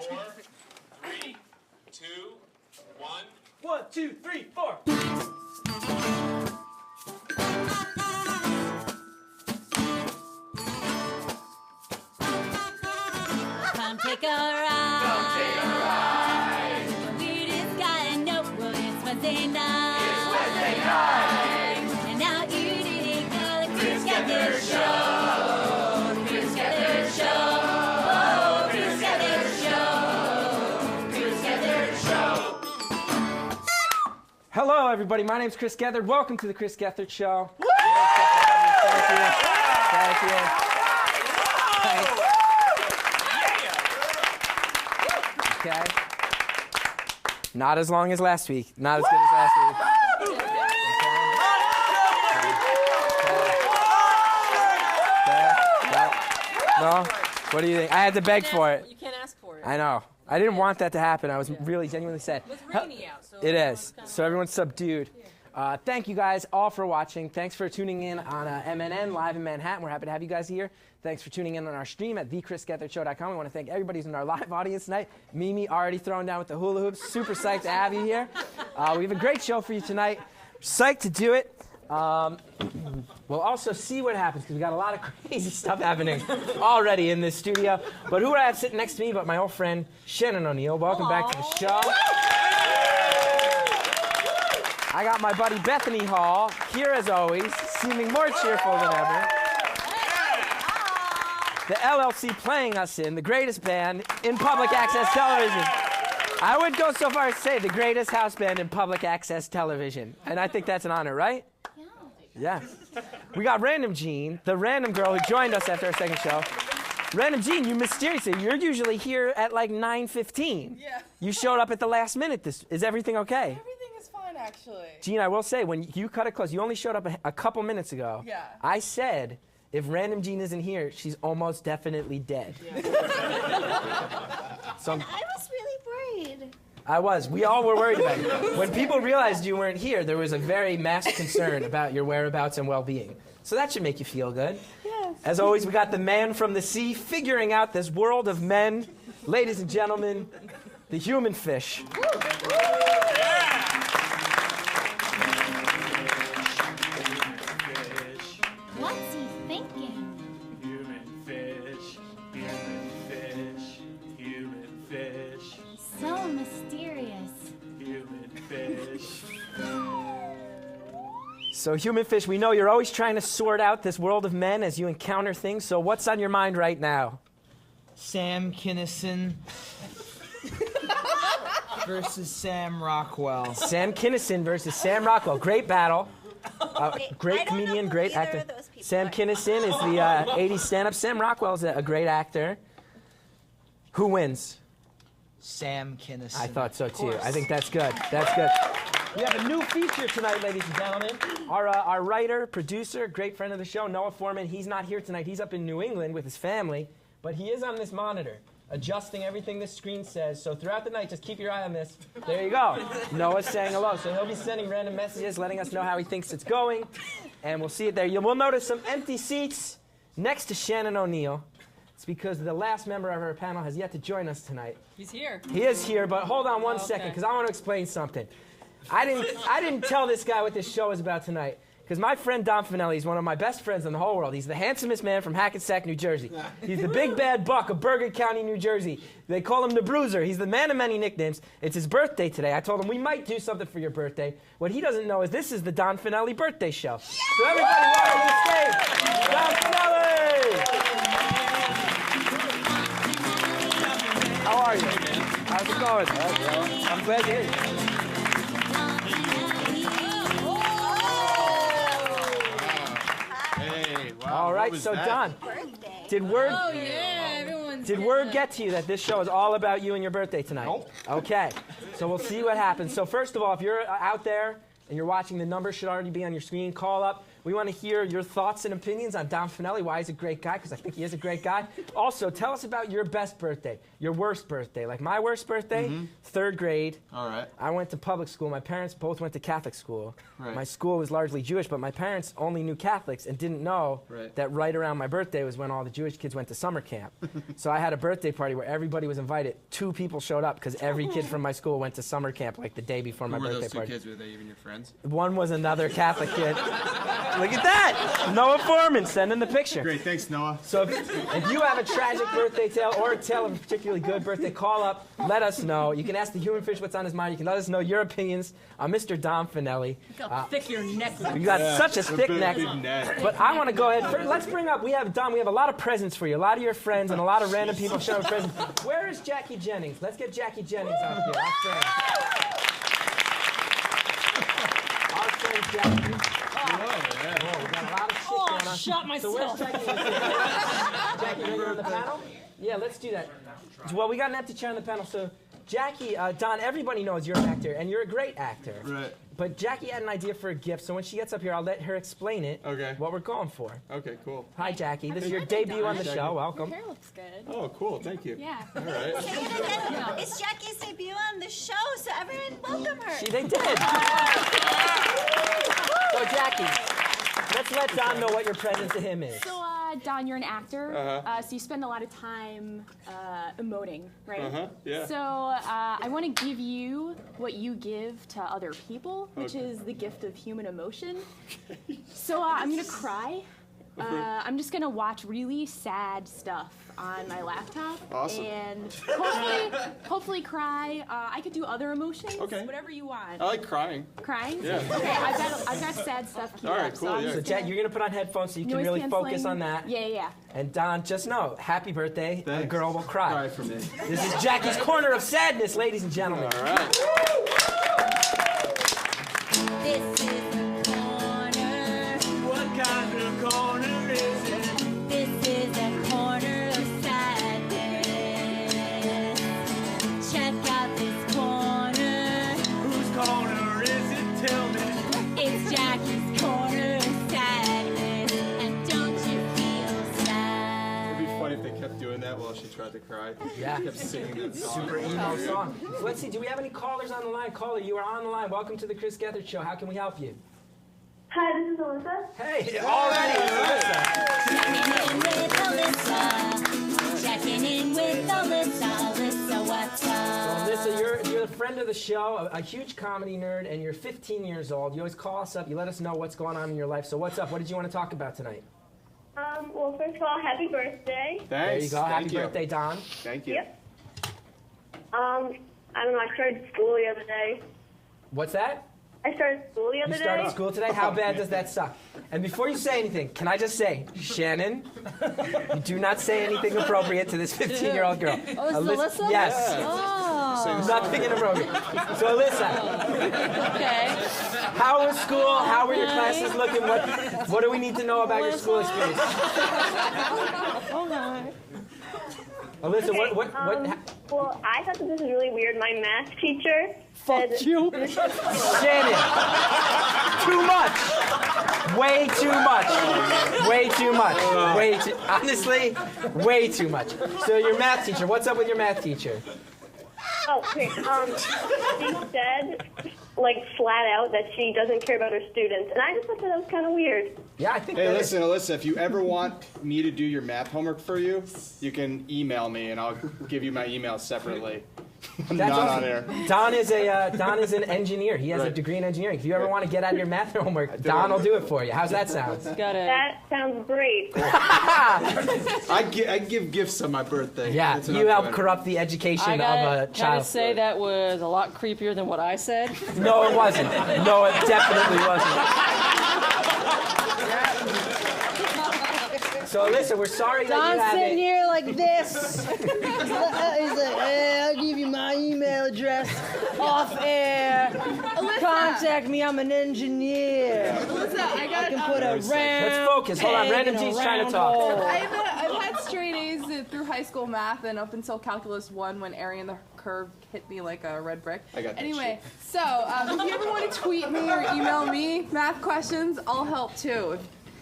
4, 3, 2, 1. 1, 2, 3, 4. Come take a ride. Come take a ride. The weirdest guy I know. Well, it's Wednesday night. It's Wednesday night. And now you didn't go to Chris Geth Show. Chris Geth Show. Oh, Chris Geth Show. Chris Geth Show. Hello, everybody. My name's Chris Gethard. Welcome to the Chris Gethard Show. Woo! Thank you. Thank you. Thanks. Okay. Not as long as last week. Not as good as last week. No? What do you think? I had to beg for it. You can't ask for it. I know. I didn't want that to happen. I was really genuinely sad. It's rainy out, so It is. So everyone's subdued. Thank you guys all for watching. Thanks for tuning in on MNN live in Manhattan. We're happy to have you guys here. Thanks for tuning in on our stream at thechrisgethardshow.com. We want to thank everybody who's in our live audience tonight. Mimi already throwing down with the hula hoops. Super psyched to have you here. We have a great show for you tonight. Psyched to do it. We'll also see what happens because we got a lot of crazy stuff happening already in this studio. But who do I have sitting next to me but my old friend Shannon O'Neill. Welcome back to the show. I got my buddy Bethany Hall here as always, seeming more cheerful than ever. The LLC playing us in the greatest band in public access television. I would go so far as to say the greatest house band in public access television. And I think that's an honor, right? Yeah. We got Random Jean, the random girl who joined us after our second show. Random Jean, you mysteriously, you're usually here at like 9:15. Yeah. You showed up at the last minute. Is everything okay? Everything is fine, actually. Jean, I will say, when you cut it close, you only showed up a couple minutes ago. Yeah. I said, if Random Jean isn't here, she's almost definitely dead. Yeah. So I was really worried. I was. We all were worried about you. When people realized you weren't here, there was a very mass concern about your whereabouts and well-being. So that should make you feel good. Yes. As always, we got the man from the sea figuring out this world of men. Ladies and gentlemen, the human fish. What's he thinking? Human fish. Human fish. Human fish. So mysterious. Human fish. So, human fish, we know you're always trying to sort out this world of men as you encounter things. So, what's on your mind right now? Sam Kinison versus Sam Rockwell. Sam Kinison versus Sam Rockwell. Great battle. Great I don't know comedian, who great either actor. of those people Sam are. Kinison is the 80s stand-up. Sam Rockwell is a great actor. Who wins? Sam Kinison. I thought so too. I think that's good. That's good. We have a new feature tonight, ladies and gentlemen. Our writer, producer, great friend of the show, Noah Foreman. He's not here tonight. He's up in New England with his family, but he is on this monitor, adjusting everything this screen says. So throughout the night, just keep your eye on this. There you go. Noah's saying hello. So he'll be sending random messages, letting us know how he thinks it's going, and we'll see it there. You will notice some empty seats next to Shannon O'Neill. It's because the last member of our panel has yet to join us tonight. He's here. He is here, but hold on one Okay. second, because I want to explain something. I didn't tell this guy what this show is about tonight, because my friend Don Finelli is one of my best friends in the whole world. He's the handsomest man from Hackensack, New Jersey. He's the big bad buck of Bergen County, New Jersey. They call him the Bruiser. He's the man of many nicknames. It's his birthday today. I told him we might do something for your birthday. What he doesn't know is this is the Don Finelli birthday show. So everybody, welcome to the stage, Don Finelli! How are you? How's it going? I'm glad to hear you. Hey, wow. All right, so Don, Birthday. did word Oh, yeah, everyone's did word get to you that this show is all about you and your birthday tonight? Nope. Okay, so we'll see what happens. So first of all, if you're out there and you're watching, the number should already be on your screen. Call up. We want to hear your thoughts and opinions on Don Finelli. Why he's a great guy, because I think he is a great guy. Also, tell us about your best birthday, your worst birthday. Like my worst birthday, 3rd grade. All right. I went to public school. My parents both went to Catholic school. Right. My school was largely Jewish, but my parents only knew Catholics and didn't know that right around my birthday was when all the Jewish kids went to summer camp. So I had a birthday party where everybody was invited. 2 people showed up because every kid from my school went to summer camp like the day before my birthday party. Who were those 2 kids? Were they even your friends? One was another Catholic kid. Look at that! Noah Foreman sending the picture. Great, thanks, Noah. So if you have a tragic birthday tale or a tale of a particularly good birthday, call up, let us know. You can ask the human fish what's on his mind. You can let us know your opinions on Mr. Don Finelli. Look how thick your neck is. You got such a thick neck. Big neck. But I want to go ahead. Let's bring up, we have a lot of presents for you. A lot of your friends and a lot of random people showing presents. Where is Jackie Jennings? Let's get Jackie Jennings out here. Our friend Jackie. Oh, we got a lot of shit going on. Shot myself. So where's Jackie? Jackie, you're on the panel? Yeah, let's do that. Well, we got an empty chair on the panel, so Jackie, Don, everybody knows you're an actor, and you're a great actor. Right. But Jackie had an idea for a gift, so when she gets up here, I'll let her explain it. Okay. What we're going for. Okay, cool. Hi, Jackie. This is your debut on the Jackie. show. Welcome. Your hair looks good. Oh, cool. Thank you. Yeah. All right. It's Jackie's debut on the show, so everyone welcome her. They did. So, Jackie, let's let Don know what your present to him is. So, Don, you're an actor, so you spend a lot of time emoting, right? Yeah. So, I want to give you what you give to other people, which is the gift of human emotion. So, I'm going to cry. I'm just going to watch really sad stuff on my laptop. Awesome. And hopefully cry. I could do other emotions, whatever you want. I like crying. Crying? Yeah. Okay, I've got sad stuff queued All right, up, cool, so I'm yeah. So, just Jack, gonna- you're going to put on headphones so you can Noise really canceling. focus on that. Yeah. And Don, just know, happy birthday. Thanks. A girl will cry. Cry for me. This is Jackie's Corner of Sadness, ladies and gentlemen. All right. This is the corner. What kind of corner is it? This is the corner of sadness. Check out this corner. Whose corner is it? Tell me. It's Jackie's corner of sadness. And don't you feel sad? It'd be funny if they kept doing that while she tried to cry. Yeah. Kept singing that song. Super emo song. So let's see, do we have any callers on the line? Caller, you are on the line. Welcome to the Chris Gethard Show. How can we help you? Hi, this is Alyssa. Hey, already, Alyssa. Checking in with Alyssa. Alyssa, what's So, up? Alyssa, you're a friend of the show, a huge comedy nerd, and you're 15 years old. You always call us up. You let us know what's going on in your life. So what's up? What did you want to talk about tonight? Well, first of all, happy birthday. Thanks. There you go. Happy Thank you. birthday, Don. Thank you. Yep. I don't know, I started school the other day. What's that? I started school the You other started day. school today? How bad does that suck? And before you say anything, can I just say, Shannon, you do not say anything appropriate to this 15-year-old girl. Oh, is it Alyssa? Yes. Oh. Nothing inappropriate. So, Alyssa, Okay. how was school? How were your classes looking? What do we need to know about your school experience? Hold on. Alyssa, Okay, what well, I thought that this was really weird. My math teacher said... you. Shannon, too much. Way too much. Way too much. Way too, honestly, way too much. So your math teacher, what's up with your math teacher? Oh, okay. She said, like, flat out that she doesn't care about her students. And I just thought that was kind of weird. Yeah, I think Hey, that is- listen, Alyssa, if you ever want me to do your math homework for you, you can email me and I'll give you my email separately. I'm That's not awesome. on air. Don is an engineer. He has a Right. degree in engineering. If you ever want to get out of your math homework, Don will do it for you. How's that sound? Got it. That sounds great. I give gifts on my birthday. Yeah, That's what you I'm help doing. corrupt the education I of a gotta child. say that was a lot creepier than what I said. No, it wasn't. No, it definitely wasn't. So, listen, we're sorry that you Don's have sitting it. here like this. He's like, hey, I'll give you my email address off air. Contact me, I'm an engineer. Alyssa, I got. I can put a round Let's focus. Hold on, peg Random in a G's trying to round talk. hole. I've had straight A's through high high school math and up until calculus 1 when area in the curve hit me like a red brick. I got that Anyway, so if you ever want to tweet me or email me math questions, I'll help too.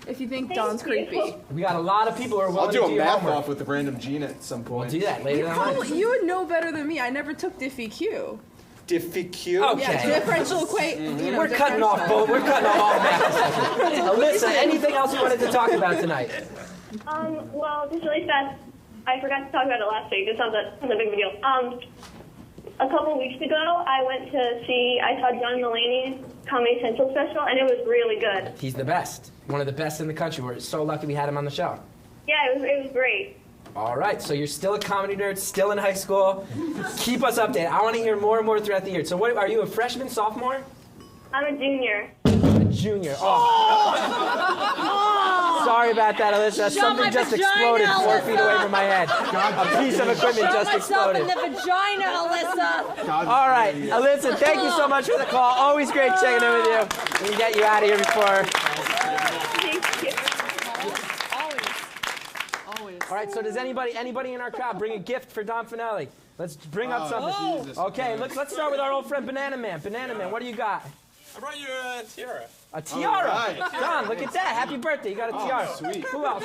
If you think Don's creepy. We got a lot of people who are willing I'll to do do a your math homework. off with the random Gina at some point. We'll do that later on. You would know better than me. I never took Diffie Q. Diffie Q? Okay. Yeah, differential equation. You know, We're cutting off both. We're cutting off all math discussion. Alyssa, anything else you wanted to talk about tonight? Well, just really fast. I forgot to talk about it last week. It's not a big deal. A couple weeks ago, I saw John Mulaney's Comedy Central special, and it was really good. He's the best. One of the best in the country. We're so lucky we had him on the show. Yeah, it was great. All right, so you're still a comedy nerd, still in high school. Keep us updated. I want to hear more and more throughout the year. So what are you, a freshman, sophomore? I'm a junior. A junior. Oh. Sorry about that, Alyssa. Something just exploded 4 feet away from my head. A piece of equipment just exploded. in the vagina, Alyssa. All right, Alyssa, thank you so much for the call. Always great checking in with you. We can get you out of here before. Always. All right, so does anybody in our crowd bring a gift for Don Finelli? Let's bring up something. Jesus Okay, Christ. let's start with our old friend Banana Man. Banana Man, what do you got? I brought you a tiara. A tiara. right. Don, look at that. Happy birthday. You got a tiara. sweet. Who else?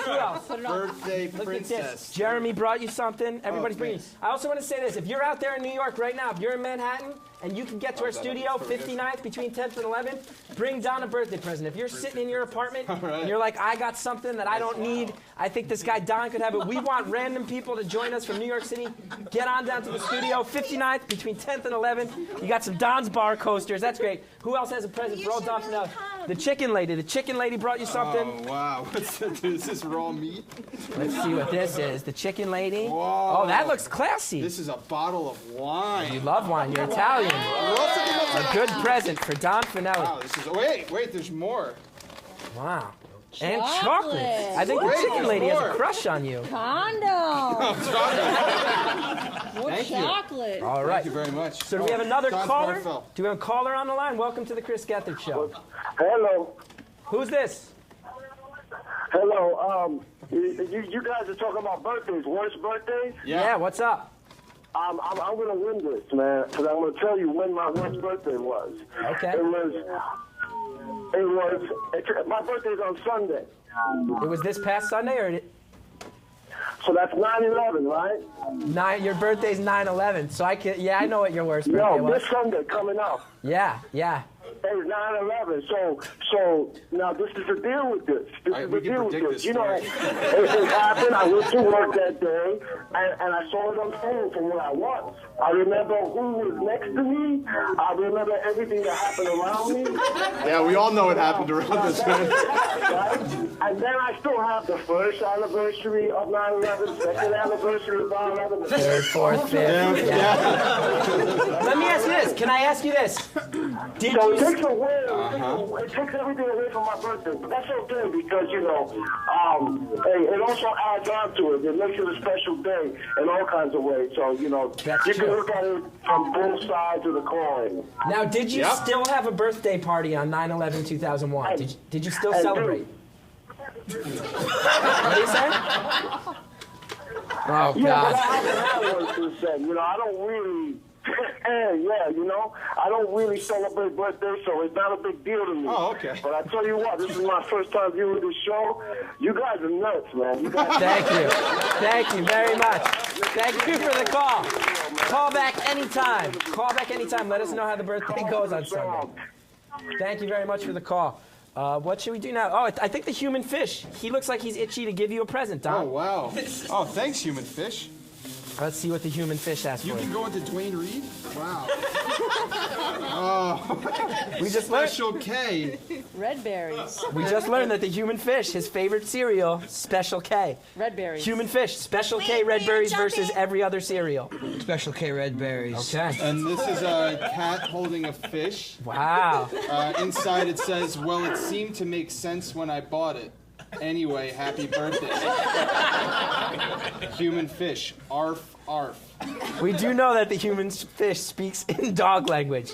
Birthday Look at princess. this. Jeremy brought you something. Everybody's bringing. thanks. I also want to say this. If you're out there in New York right now, if you're in Manhattan and you can get to our studio 59th between 10th and 11th, bring Don a birthday present. If you're sitting in your apartment and you're like, I got something that I don't need, I think this guy Don could have it. We want random people to join us from New York City. Get on down to the studio 59th between 10th and 11th. You got some Don's Bar coasters. That's great. Who else has a present for old Don Finelli? The chicken lady. The chicken lady brought you something. Oh, wow. What's that? Is this raw meat? Let's see what this is. The chicken lady. Whoa. Oh, that looks classy. This is a bottle of wine. You love wine. You're Italian. A good present for Don Finelli. Wow, this is. Wait, there's more. Wow. And chocolate. I think the Wait, chicken lady has a more. crush on you. Condom. Thank you. Chocolate. All right. Thank you very much. So do we have another Don's caller? Barfel. Do we have a caller on the line? Welcome to the Chris Gethard Show. Hello. Who's this? Hello. You guys are talking about birthdays. Worst birthdays? Yeah, what's up? I'm gonna win this, man, because I'm gonna tell you when my worst birthday was. Okay. My birthday's on Sunday. It was this past Sunday, or So that's 9/11, right? your birthday's 9/11. So I know what your worst birthday No, was. this Sunday coming up. Yeah. It's 9/11. So now this is the deal with this. This is the we can deal with predict this. this You know, story. it happened. I went to work that day, and I saw it unfold from where I was. I remember who was next to me. I remember everything that happened around me. Yeah, we all know what happened around us, man. Right? And then I still have the first anniversary of 9/11, second anniversary of 9/11. Third, fourth, fifth. Yeah. Let me ask you this. Can I ask you this? Did So you? it takes away, it takes everything away from my birthday. But that's okay because, it also adds on to it. It makes it a special day in all kinds of ways. So, you That's can true. look at it from both sides of the coin. Now, did you still have a birthday party on 9/11/2001? Did you still celebrate? What do you say? Oh, Yeah, but I God. haven't had one since then. I don't really... I don't really celebrate birthdays, so it's not a big deal to me. Oh, okay. But I tell you what, this is my first time viewing this show. You guys are nuts, man. You guys Thank you. Thank you very much. Thank you for the call. Call back anytime. Call back anytime. Let us know how the birthday goes on Sunday. Thank you very much for the call. What should we do now? Oh, I think the human fish. He looks like he's itchy to give you a present, Don. Oh, wow. Oh, thanks, human fish. Let's see what the human fish has You for can you. go into Dwayne Reed? Wow. Oh. We just learned. Special K. Red berries. We just learned that the human fish, his favorite cereal, Special K. Red berries. Human fish, Special K Wait, red wait, berries jumping. versus every other cereal. Special K red berries. Okay. And this is a cat holding a fish. Wow. Inside it says, well, it seemed to make sense when I bought it. Anyway, happy birthday. Human fish. Arf, arf. We do know that the human fish speaks in dog language.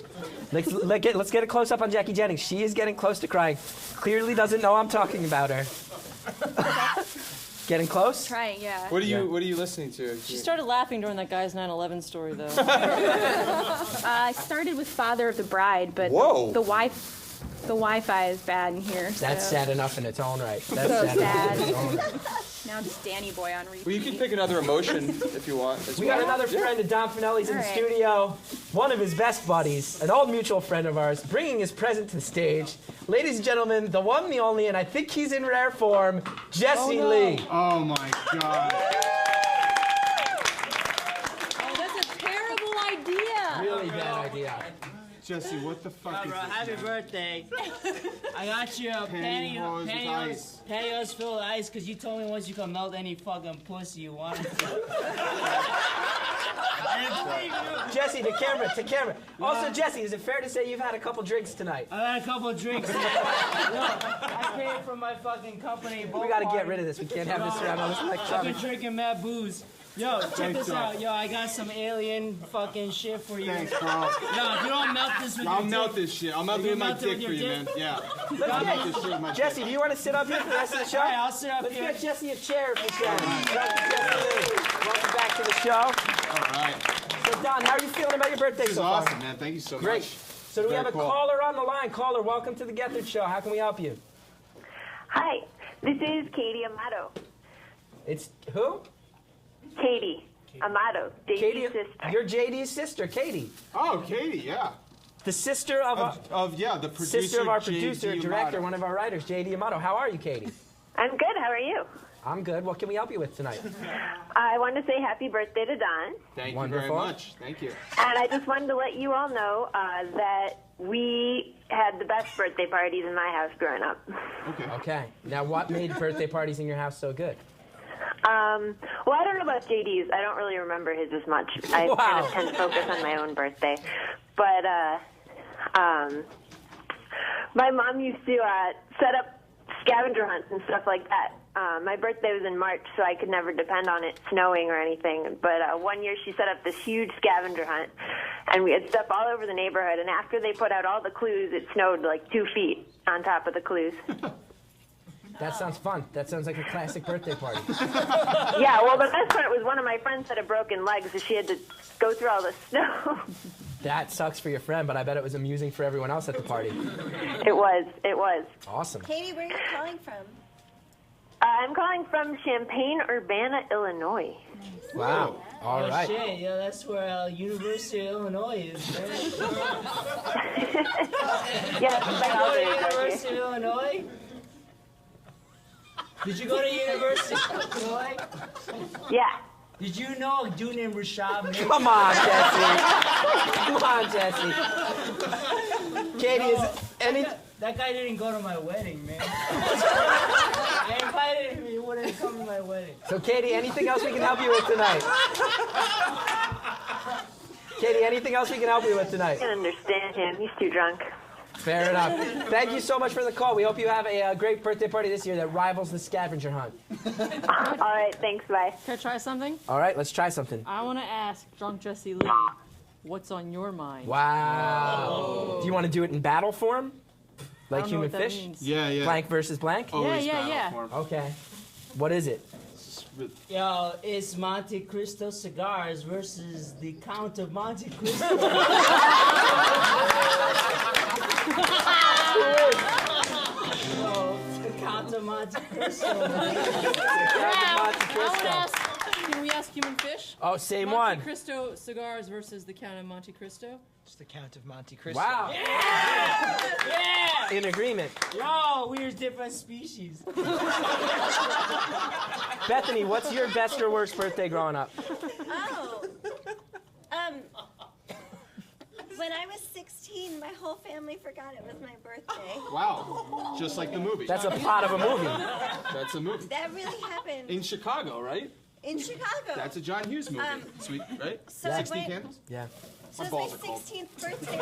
Let's get a close up on Jackie Jennings. She is getting close to crying. Clearly doesn't know I'm talking about her. Getting close? Trying, yeah. What are you listening to? She started laughing during that guy's 9/11 story, though. I started with Father of the Bride, but Whoa. the Wi-Fi is bad in here. That's so. sad enough in its own right. That's So sad enough in its own right. Now just Danny Boy on repeat. Well, you can pick another emotion if you want. We got another friend of Don Finelli's in the All right. studio. One of his best buddies, an old mutual friend of ours, bringing his present to the stage. Ladies and gentlemen, the one, the only, and I think he's in rare form, Jesse Lee. Oh my God. Oh, that's a terrible idea. Really bad idea. Jesse, what the fuck is this? Happy birthday. I got you a Pantyhose with ice. pantyhose filled with ice because you told me once you could melt any fucking pussy you wanted to. Jesse, to camera. Also, Jesse, is it fair to say you've had a couple drinks tonight? I had a couple of drinks. Look, I paid for my fucking company. We gotta get rid of this. We can't have this around on this I've electronic. been drinking mad booze. Yo, check this out. Yo, I got some alien fucking shit for you. Thanks, bro. No, if you don't melt this with I'll your melt dick, this shit. I'll melt it with my dick for you, man. Yeah. I'll melt this shit with my Jesse, dick. do you want to sit up here for the rest of the show? All right, I'll sit up Let's here. get Jesse a chair if we can. Welcome back to the show. All right. So, Don, how are you feeling about your birthday This is so far? awesome, man. Thank you so Great. much. So do we Very have a cool. caller on the line? Caller, welcome to the Gethard Show. How can we help you? Hi, this is Katie Amato. It's who? Katie Amato, JD's Katie, sister. you're JD's sister, Katie. Oh, Katie, yeah. The sister of, The producer. sister of our J.D. producer, director, Amato. one of our writers, JD Amato. How are you, Katie? I'm good. How are you? I'm good. What can we help you with tonight? I wanted to say happy birthday to Don. Thank you Wonderful. very much. Thank you. And I just wanted to let you all know that we had the best birthday parties in my house growing up. Okay. Okay. Now, what made birthday parties in your house so good? Well, I don't know about JD's. I don't really remember his as much. I kind of tend to focus on my own birthday. But my mom used to set up scavenger hunts and stuff like that. My birthday was in March, so I could never depend on it snowing or anything. But one year she set up this huge scavenger hunt, and we had stuff all over the neighborhood. And after they put out all the clues, it snowed like 2 feet on top of the clues. That sounds fun. That sounds like a classic birthday party. Yeah, well, the best part was one of my friends had a broken leg, so she had to go through all the snow. That sucks for your friend, but I bet it was amusing for everyone else at the party. It was. Awesome. Katie, where are you calling from? I'm calling from Champaign-Urbana, Illinois. Wow. All right. Shit, yo, that's where University of Illinois is, man. Yeah, Did you go to University of Illinois? Did you go to University of Illinois? Yeah. Did you know a dude named Rashad? Come on, Jesse. Katie, is any... That guy didn't go to my wedding, man. I invited him, he wouldn't come to my wedding. So, Katie, anything else we can help you with tonight? Katie, anything else we can help you with tonight? I can understand him. He's too drunk. Fair enough. Thank you so much for the call. We hope you have a great birthday party this year that rivals the scavenger hunt. All right, thanks, bye. Can I try something? All right, let's try something. I want to ask Drunk Jesse Lee, what's on your mind? Wow. Do you want to do it in battle form? Like I don't know human what that fish? means. Yeah, yeah. Blank versus blank? Yeah. Okay. What is it? Yo, it's Monte Cristo cigars versus the Count of Monte Cristo. The Count of Monte Cristo. Can we ask human fish? Oh, same Monte one. Cristo cigars versus the Count of Monte Cristo. It's the Count of Monte Cristo. Wow. Yeah! In agreement. Yo, we're different species. Bethany, what's your best or worst birthday growing up? Oh. When I was 16, my whole family forgot it was my birthday. Wow. Just like the movie. That's a plot of a movie. That's a movie. That really happened. In Chicago, right? In Chicago. That's a John Hughes movie. Sweet, right? So 60 I went- Candles? Yeah. So My it's balls my are cold. 16th birthday,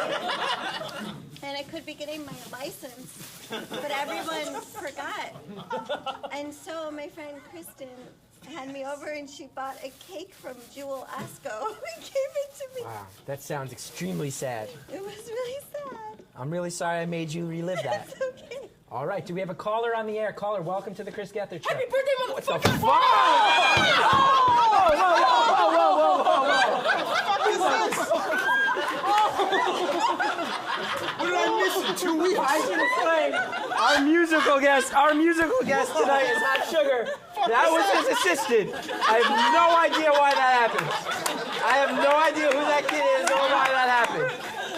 and I could be getting my license, but everyone forgot. And so my friend Kristen had me over, and she bought a cake from Jewel Asco and gave it to me. Wow, that sounds extremely sad. It was really sad. I'm really sorry I made you relive that. It's okay. All right, do we have a caller on the air? Caller, welcome to the Chris Gethard Show. Happy birthday, What the motherfucker! fuck? What did I miss in 2 weeks? I should explain. Our musical guest tonight is Hot Sugar. That was his assistant. I have no idea why that happened. I have no idea who that kid is or why that happened.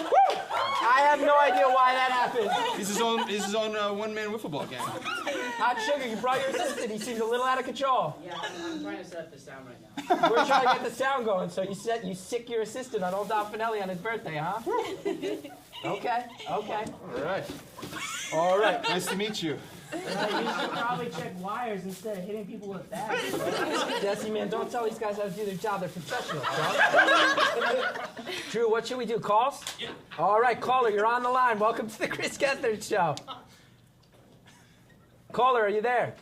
Woo! I have no idea why that happened. He's his own one-man wiffle ball gang. Hot Sugar, you brought your assistant. He seems a little out of control. Yeah, I'm trying to set up the sound right now. We're trying to get the sound going, so you sick your assistant on old Don Finelli on his birthday, huh? Okay. All right. Nice to meet you. You should probably check wires instead of hitting people with that. Jesse, man, don't tell these guys how to do their job. They're professionals, bro. Drew, what should we do? Calls? Yeah. All right, caller, you're on the line. Welcome to the Chris Gethard Show. Caller, are you there?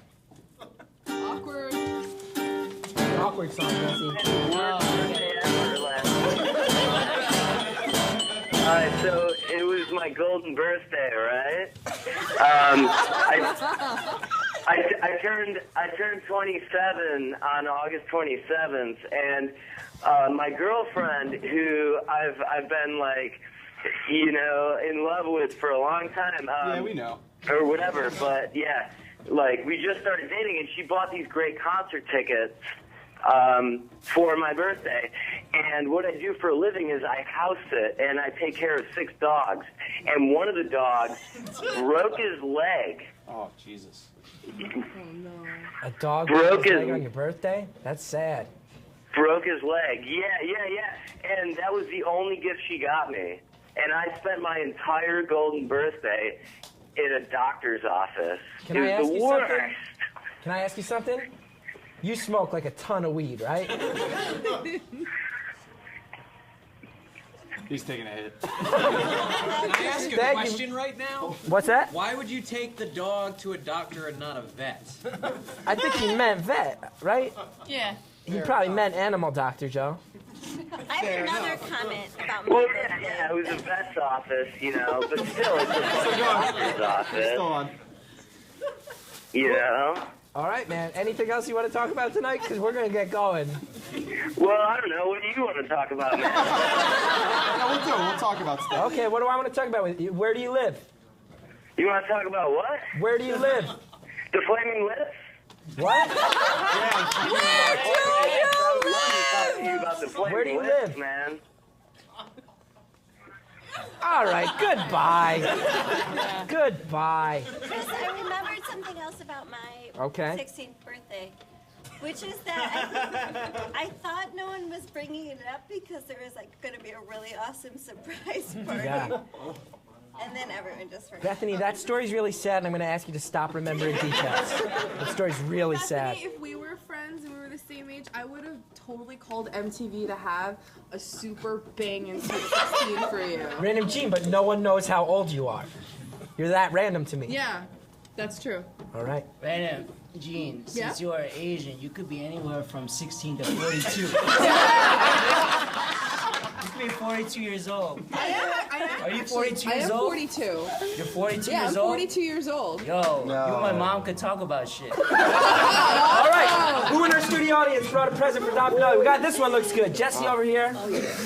Awkward. Awkward song, Jesse. Alright, so it was my golden birthday, right? I turned 27 on August 27th, and my girlfriend, who I've been like, you know, in love with for a long time. Yeah, we know. Or whatever, but yeah, like we just started dating, and she bought these great concert tickets for my birthday. And what I do for a living is I house sit, and I take care of 6 dogs. And one of the dogs broke his leg. Oh, Jesus. A dog broke his leg on your birthday? That's sad. Broke his leg. Yeah. And that was the only gift she got me. And I spent my entire golden birthday in a doctor's office. Can it I was ask the you worst. something? Can I ask you something? You smoke like a ton of weed, right? He's taking a hit. Can I ask you a question right now? What's that? Why would you take the dog to a doctor and not a vet? I think he meant vet, right? Yeah. He probably meant animal doctor, Joe. I have another comment about my Well, birthday. yeah, it was a vet's office, you know, but still, it's a doctor's office. Still on. You know? All right, man. Anything else you want to talk about tonight? Because we're going to get going. Well, I don't know. What do you want to talk about, man? We'll talk about stuff. Okay, what do I want to talk about with you? Where do you live? You want to talk about what? Where do you live? The Flaming Lips? What? Where do you live? Man. All right, goodbye. Goodbye. Chris, I remembered something else about my Okay. 16th birthday, which is that I thought no one was bringing it up because there was like going to be a really awesome surprise party. Yeah. And then everyone just forgot. Bethany, that story's really sad, and I'm going to ask you to stop remembering details. That story's really sad. Bethany, if we were friends and we were the same age, I would have totally called MTV to have a super banging Sweet 16 for you. Random Gene, but no one knows how old you are. You're that random to me. Yeah, that's true. All right. Random, Gene, Yeah? since you are Asian, you could be anywhere from 16 to 42. You could be 42 years old. I am Are you 42 I years am old? 42. You're 42 Yeah, years I'm old? 42 years old. Yo, you and my mom could talk about shit. All right. Who in our studio audience brought a present for Don Finelli? We got this one. Looks good. Jesse over here.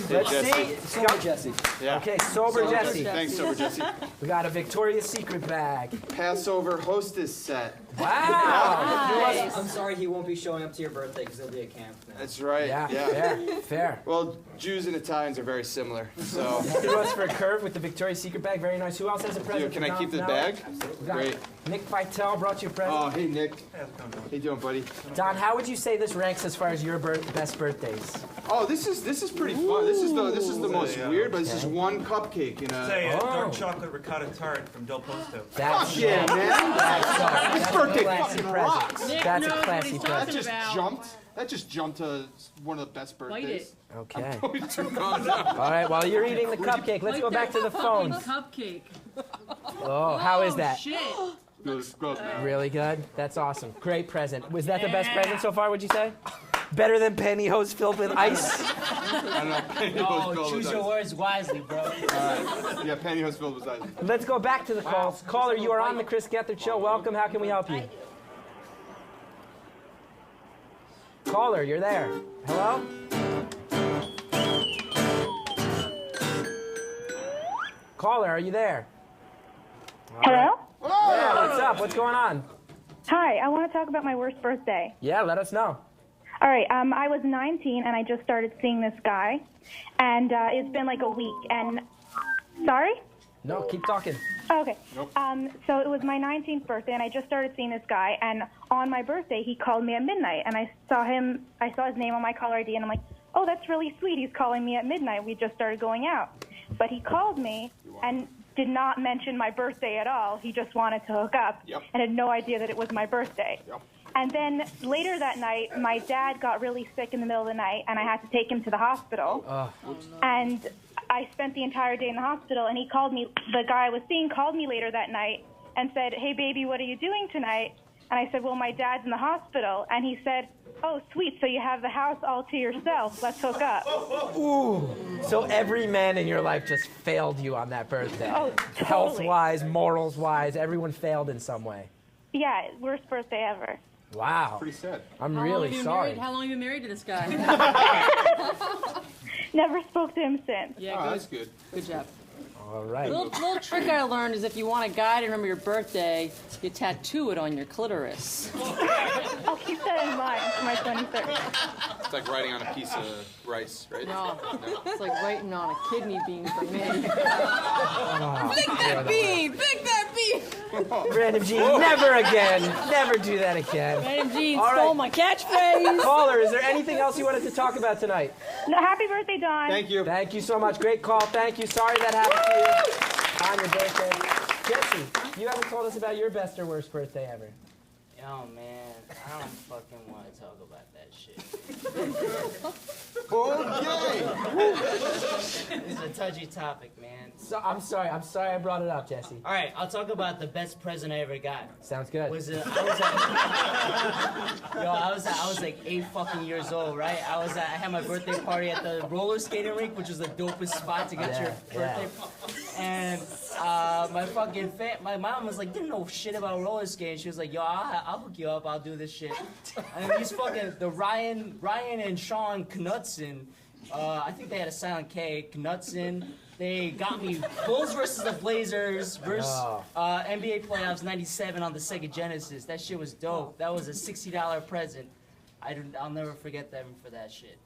Let's see. Sober Jesse. Yeah. Okay, sober Jesse. Thanks, Sober Jesse. We got a Victoria's Secret bag. Passover hostess set. Wow. I'm sorry he won't be showing up to your birthday because he'll be at camp now. That's right. Yeah. Fair. Well, Jews and Italians are very similar, so. He was for a curve with the Victoria's Secret bag. Very nice. Who else has a present? Dude, can for I keep Don the Finelli? bag? We got Great. Nick Vitale brought you a present. Oh, hey, Nick. How you doing, buddy? Don, how would you say this ranks as far as your best birthdays? Oh, this is pretty fun. This is the most weird, but this is one cupcake, you know. It's a dark chocolate ricotta tart from Del Posto. That's yeah, man. This birthday classy fucking present. rocks. That's a classy That present. just jumped. That just jumped to one of the best birthdays. Okay. I'm going to calm down. All right, while you're eating the cupcake, let's go back to the phone. Cupcake. Oh, how is that? Shit. Good, man. Really good? That's awesome. Great present. Was that the best present so far, would you say? Better than pantyhose filled with ice. I don't know. Pantyhose filled choose with your ice. words wisely, bro. All right. Yeah, pantyhose filled with ice. Let's go back to the calls. Caller, you are on the Chris Gethard Show. Welcome. How can we help you? Caller, you're there. Hello? Caller, are you there? Hello? Yeah, what's up? What's going on? Hi, I want to talk about my worst birthday. Yeah, let us know. All right, I was 19 and I just started seeing this guy, and it's been like a week. And sorry? No, keep talking. Oh, okay. So it was my 19th birthday, and I just started seeing this guy. And on my birthday, he called me at midnight, and I saw his name on my caller ID, and I'm like, oh, that's really sweet. He's calling me at midnight. We just started going out. But he called me and did not mention my birthday at all. He just wanted to hook up and had no idea that it was my birthday. And then later that night, my dad got really sick in the middle of the night, and I had to take him to the hospital. And I spent the entire day in the hospital, and he called me. The guy I was seeing called me later that night and said, hey, baby, what are you doing tonight? And I said, well, my dad's in the hospital. And he said, oh, sweet, so you have the house all to yourself. Let's hook up. Ooh. So every man in your life just failed you on that birthday. Oh, totally. Health-wise, morals-wise, everyone failed in some way. Yeah, worst birthday ever. Wow. Pretty sad. I'm How long really have you sorry. married- How long have you been married to this guy? Never spoke to him since. Yeah, good. That's good. Good job. All right. Little trick I learned is if you want a guy to remember your birthday, you tattoo it on your clitoris. I'll keep that in mind for my 23rd. It's like writing on a piece of rice, right? No, it's like writing on a kidney bean for me. Flick that bean! Flick that bean! Random Gene, never again. Never do that again. Random Gene All right. stole my catchphrase. Caller, is there anything else you wanted to talk about tonight? No, happy birthday, Don. Thank you. Thank you so much. Great call. Thank you. Sorry that happened to you on your birthday. Jesse, you haven't told us about your best or worst birthday ever. Yo, man, I don't fucking want to talk about that shit. It's a touchy topic, man. So, I'm sorry I brought it up, Jesse. All right, I'll talk about the best present I ever got. Sounds good. I was like 8 fucking years old, right? I had my birthday party at the roller skating rink, which was the dopest spot to get your birthday. And my mom was like, didn't know shit about roller skating. She was like, yo, I'll hook you up. I'll do this shit. And these the Ryan and Sean Knutson, I think they had a silent K, Knutson. They got me Bulls versus the Blazers versus NBA playoffs '97 on the Sega Genesis. That shit was dope. That was a $60 present. I'll never forget them for that shit.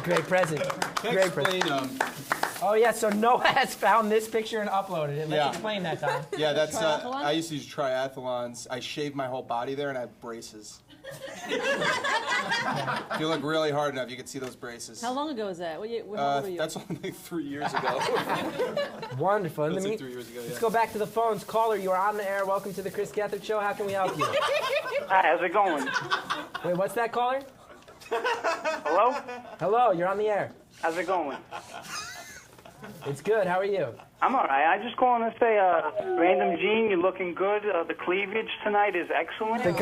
Great present. Great present. Oh yeah, so Noah has found this picture and uploaded it. Let's explain that, Tom. Yeah, that's I used to use triathlons. I shaved my whole body there and I have braces. If you look really hard enough, you can see those braces. How long ago was that? How old were you? That's only like 3 years ago. Wonderful. That's like 3 years ago, yeah. Let's go back to the phones. Caller, you are on the air. Welcome to the Chris Gethard Show. How can we help you? Hi, how's it going? Wait, what's that, caller? Hello? Hello, you're on the air. How's it going? It's good. How are you? I'm all right. I just calling to say, Random Gene, you're looking good. The cleavage tonight is excellent. This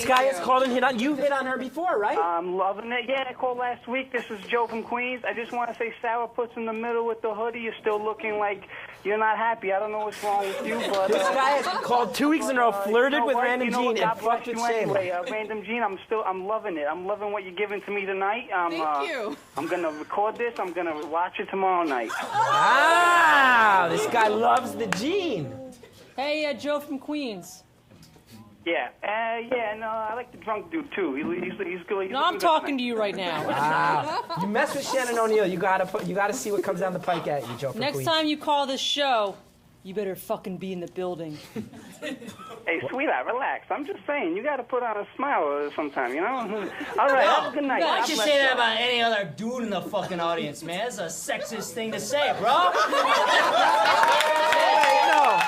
guy has called and hit on. You've hit on her before, right? I'm loving it. Yeah, I called last week. This is Joe from Queens. I just want to say, Sarah puts in the middle with the hoodie. You're still looking like you're not happy. I don't know what's wrong with you, but This guy has called 2 weeks in a row, flirted with Random Gene, and fucked with Shane. Anyway, Random Gene, I'm loving it. I'm loving what you're giving to me tonight. Thank you. I'm gonna record this. I'm gonna watch it tomorrow night. Wow, this guy loves the Gene. Hey, Joe from Queens. Yeah, no, I like the drunk dude too. He's good. No, I'm talking to you right now. Wow. You mess with Shannon O'Neill, you gotta see what comes down the pike at you, Joe from Next Queens. time you call this show, you better fucking be in the building. Hey, sweetheart, relax. I'm just saying, you got to put on a smile sometime, you know? All right, have a good night. Why God don't you bless say that you. about any other dude in the fucking audience, man? That's a sexist thing to say, bro. No,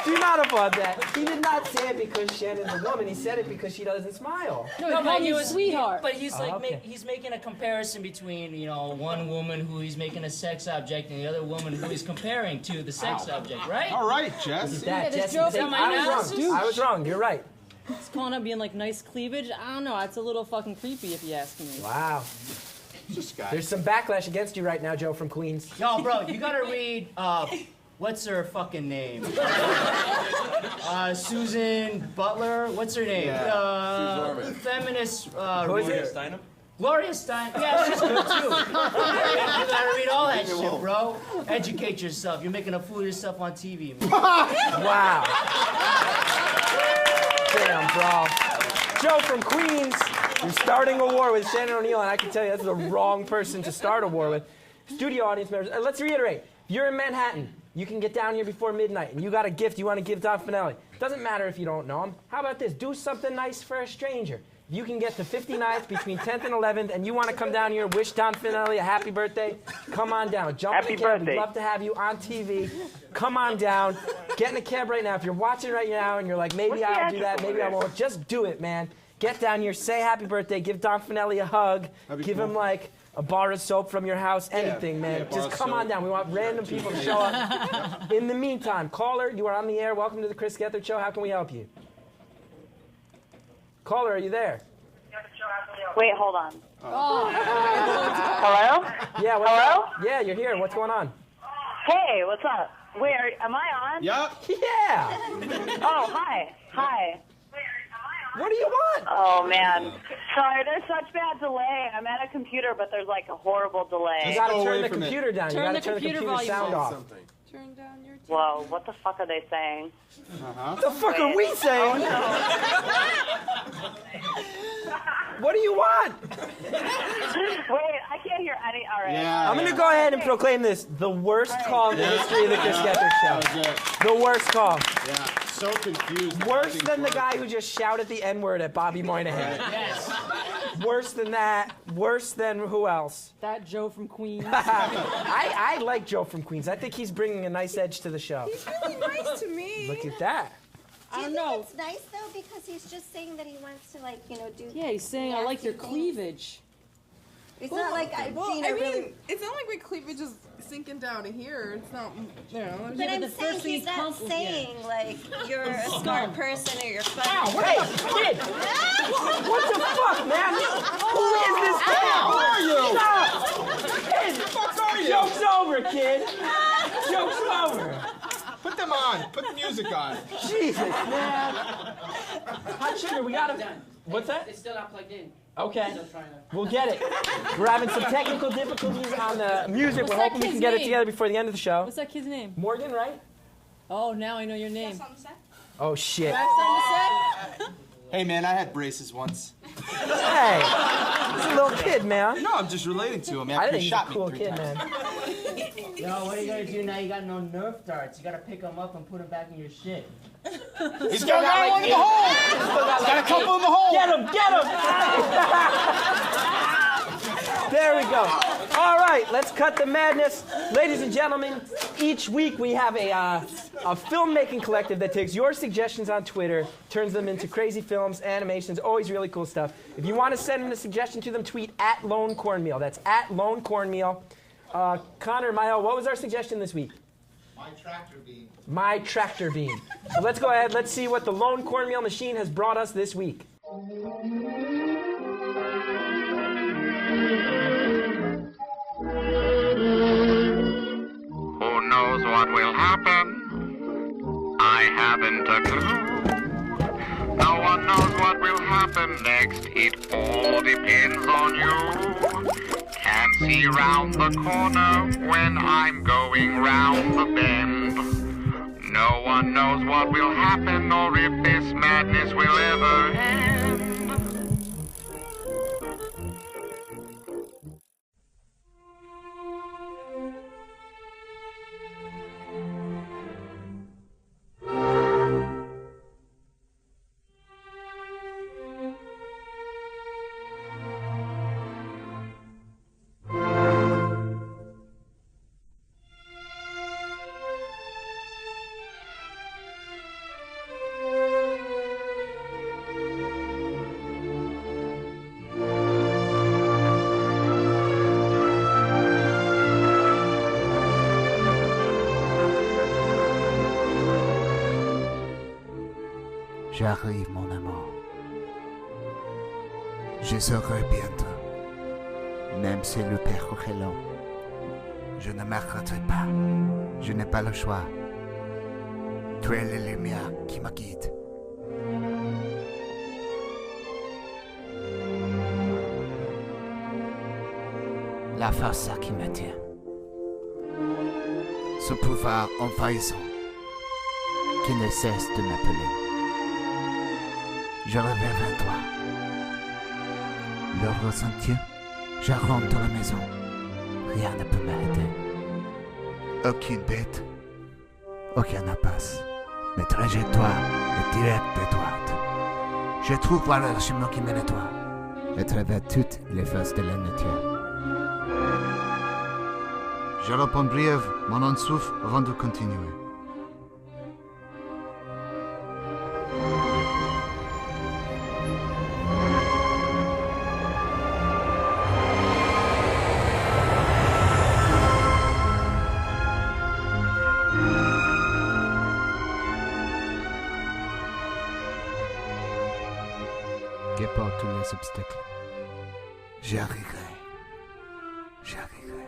do not applaud that. He did not say it because Shannon's a woman. He said it because she doesn't smile. No, but he was sweetheart. But he's like, okay. he's making a comparison between, one woman who he's making a sex object and the other woman who he's comparing to the sex object, right? All right, Jess. Look at that, this Jesse. Joe Say, from I was Queens. wrong. I was wrong. You're right. It's calling out being like nice cleavage. I don't know. It's a little fucking creepy if you ask me. Wow. There's some backlash against you right now, Joe from Queens. Yo, bro, you gotta read, what's her fucking name? Susan Butler? What's her name? Feminist, Gloria Steinem? Gloria Steinem. Yeah, she's good too. You gotta read all that shit, bro. Educate yourself. You're making a fool of yourself on TV, man. Wow. Damn, bro. Joe from Queens, you're starting a war with Shannon O'Neill, and I can tell you that's the wrong person to start a war with. Studio audience members, let's reiterate. If you're in Manhattan, you can get down here before midnight, and you got a gift you want to give Don Finelli. Doesn't matter if you don't know him. How about this? Do something nice for a stranger. If you can get to 59th between 10th and 11th, and you want to come down here, wish Don Finelli a happy birthday, come on down. Jump in the cab. We'd love to have you on TV. Come on down. Get in a cab right now. If you're watching right now and you're like, maybe I'll do that, maybe I won't, just do it, man. Get down here, say happy birthday, give Don Finelli a hug, give him like a bar of soap from your house, anything, man. Just come on down. We want random people to show up. In the meantime, caller, you are on the air. Welcome to the Chris Gethard Show. How can we help you? Caller, are you there? Wait, hold on. Oh. Hello? Yeah, what's Hello? up? Yeah, you're here. What's going on? Hey, what's up? Wait, am I on? Yup. Yeah. Oh, hi. Hi. What do you want? Oh, man. Sorry, there's such bad delay. I'm at a computer, but there's like a horrible delay. You gotta turn the computer down. You gotta turn the computer sound off. Turn down your Whoa, what the fuck are they saying? What the fuck are we saying? What do you want? Wait, I can't hear any. All right. I'm going to go ahead and proclaim this the worst call in the history of the Chris Gethard Show. The worst call. Yeah, so confused. Worse than the guy who just shouted the N-word at Bobby Moynihan. Yes. Worse than that. Worse than who else? That Joe from Queens. I like Joe from Queens. I think he's bringing a nice edge to the show. He's really nice to me. Look at that. I don't know. It's nice though because he's just saying that he wants to do. Yeah, he's saying I like your cleavage. It's not like I Gina mean, really. it's not like my cleavage is sinking down to here. It's not, you know. But I'm saying he's not saying like you're a smart person or you're funny. Hey, kid! What the fuck, man? Who is this kid? Who are you? Stop! Kid! Who the fuck are you? Joke's over, kid. Joke's over. Put them on. Put the music on. Jesus, man. Hot sugar, we got him. What's that? It's still not plugged in. Okay. We'll get it. We're having some technical difficulties on the music. What's We're that hoping we kid's can get it name? together before the end of the show. What's that kid's name? Morgan, right? Oh, now I know your name. Oh, shit. Hey, man, I had braces once. Hey, he's a little kid, man. No, I'm just relating to him. I After think he he's a shot me cool 3 kid, times. man. Yo, what are you gonna do now? You got no Nerf darts. You gotta pick them up and put them back in your shit. He's got one in the hole. He's got a couple in the hole. Get him, get him. There we go. All right, let's cut the madness. Ladies and gentlemen, each week we have a filmmaking collective that takes your suggestions on Twitter, turns them into crazy films, animations, always really cool stuff. If you want to send in a suggestion to them, tweet @LoneCornmeal. That's @LoneCornmeal. Connor, Mayo, what was our suggestion this week? My tractor beam. My tractor beam. So let's go ahead. Let's see what the Lone Cornmeal Machine has brought us this week. Who knows what will happen? I haven't a clue. No one knows what will happen next. It all depends on you. Can't see round the corner when I'm going round the bend. No one knows what will happen or if this madness will ever end. J'arrive, mon amour. Je serai bientôt. Même si le parcours est long, je ne m'arrêterai pas. Je n'ai pas le choix. Tu es la lumière qui me guide. La force qui me tient. Ce pouvoir envahissant qui ne cesse de m'appeler. Je reviens vers toi. Le ressenti, je rentre dans la maison. Rien ne peut m'arrêter. Aucune bête, aucun impasse. Mes trajectoires est directe et droite. Je trouve le chemin qui mène à toi. À travers toutes les forces de la nature. Je reprends brève mon souffle avant de continuer. Qu'importe tous les obstacles, j'y arriverai. J'y arriverai.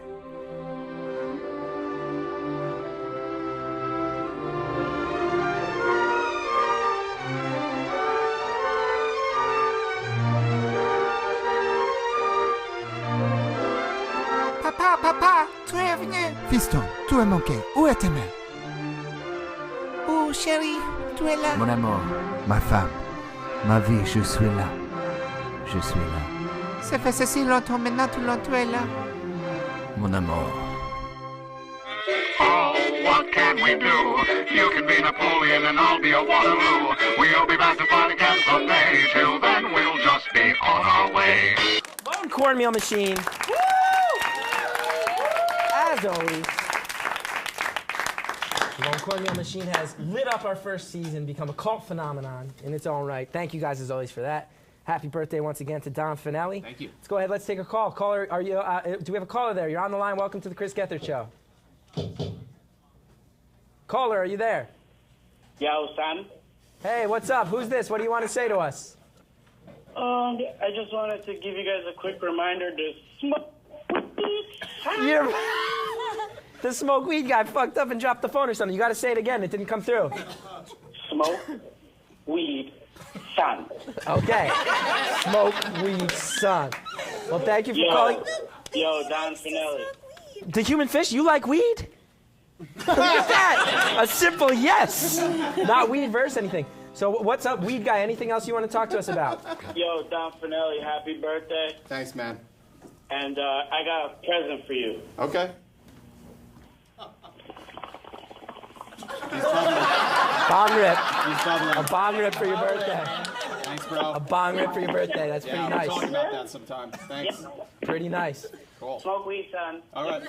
Papa, tu es venu. Fiston, tu es manqué. Où est ta mère? Oh, chérie, tu es là. Mon amour, ma femme, ma vie, je suis là. Je suis là. Ça fait si longtemps maintenant, tu es là. Mon amour. Oh, what can we do? You can be Napoleon and I'll be a Waterloo. We'll be back to fight again someday. Till then, we'll just be on our way. Lone Cornmeal Machine. Woo! As always, the Lone Cornmeal Machine has lit up our first season, become a cult phenomenon in its own right. Thank you guys as always for that. Happy birthday once again to Don Finelli. Thank you. Let's go ahead. Let's take a call. Caller, are you? Do we have a caller there? You're on the line. Welcome to the Chris Gethard Show. Caller, are you there? Yo, Sam. Hey, what's up? Who's this? What do you want to say to us? I just wanted to give you guys a quick reminder to smoke weed. The smoke weed guy fucked up and dropped the phone or something. You got to say it again. It didn't come through. Smoke weed, son. Okay. Smoke weed, son. Well, thank you for calling. Yo, Don Finelli. The human fish, you like weed? Look at that! A simple yes! Not weed versus anything. So what's up, weed guy? Anything else you want to talk to us about? Yo, Don Finelli, happy birthday. Thanks, man. And I got a present for you. Okay. Bong rip. A bong rip for your birthday. Thanks, bro. A bong rip for your birthday. That's pretty nice. We'll talk about that sometime. Thanks. Pretty nice. Cool. Smoke weed, son. All right.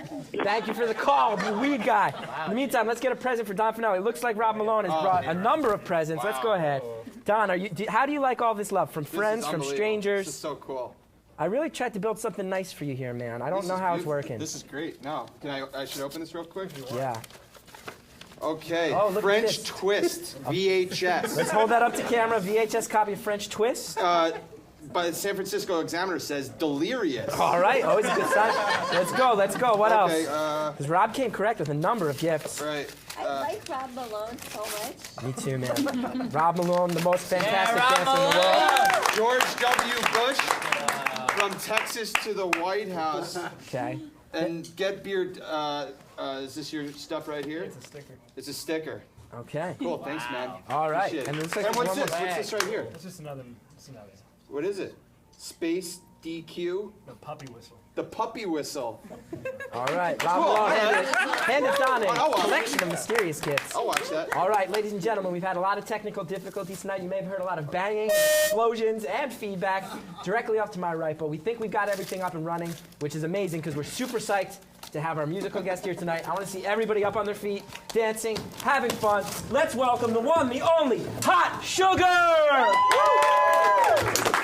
Thank you for the call, the weed guy. In the meantime, let's get a present for Don Finelli. It looks like Rob Malone has brought a number of presents. Let's go ahead. Don, how do you like all this love? From friends, from strangers? This is so cool. I really tried to build something nice for you here, man. I don't know how it's working. This is great. No, I should open this real quick? Yeah. Okay, Oh, look at French this. Twist, VHS. Let's hold that up to camera. VHS copy of French Twist. But the San Francisco Examiner says delirious. All right, always a good sign. Let's go. What Okay, else? Because Rob came correct with a number of gifts. Right. I like Rob Malone so much. Me too, man. Rob Malone, the most fantastic dancer in the world. George W. Bush, from Texas to the White House. Okay. And Get Beard, is this your stuff right here? It's a sticker. It's a sticker. Okay. Cool, thanks, man. All right. Appreciate it. And it looks like And there's what's one this? more What's this right here? It's just another. What is it? Space DQ? The puppy whistle. The puppy whistle. All right, Rob Cool. Malone, hand it on I'll a watch collection of mysterious gifts. I'll watch that. All right, ladies and gentlemen, we've had a lot of technical difficulties tonight. You may have heard a lot of banging, explosions, and feedback directly off to my right, but we think we've got everything up and running, which is amazing because we're super psyched to have our musical guest here tonight. I want to see everybody up on their feet, dancing, having fun. Let's welcome the one, the only, Hot Sugar! Woo!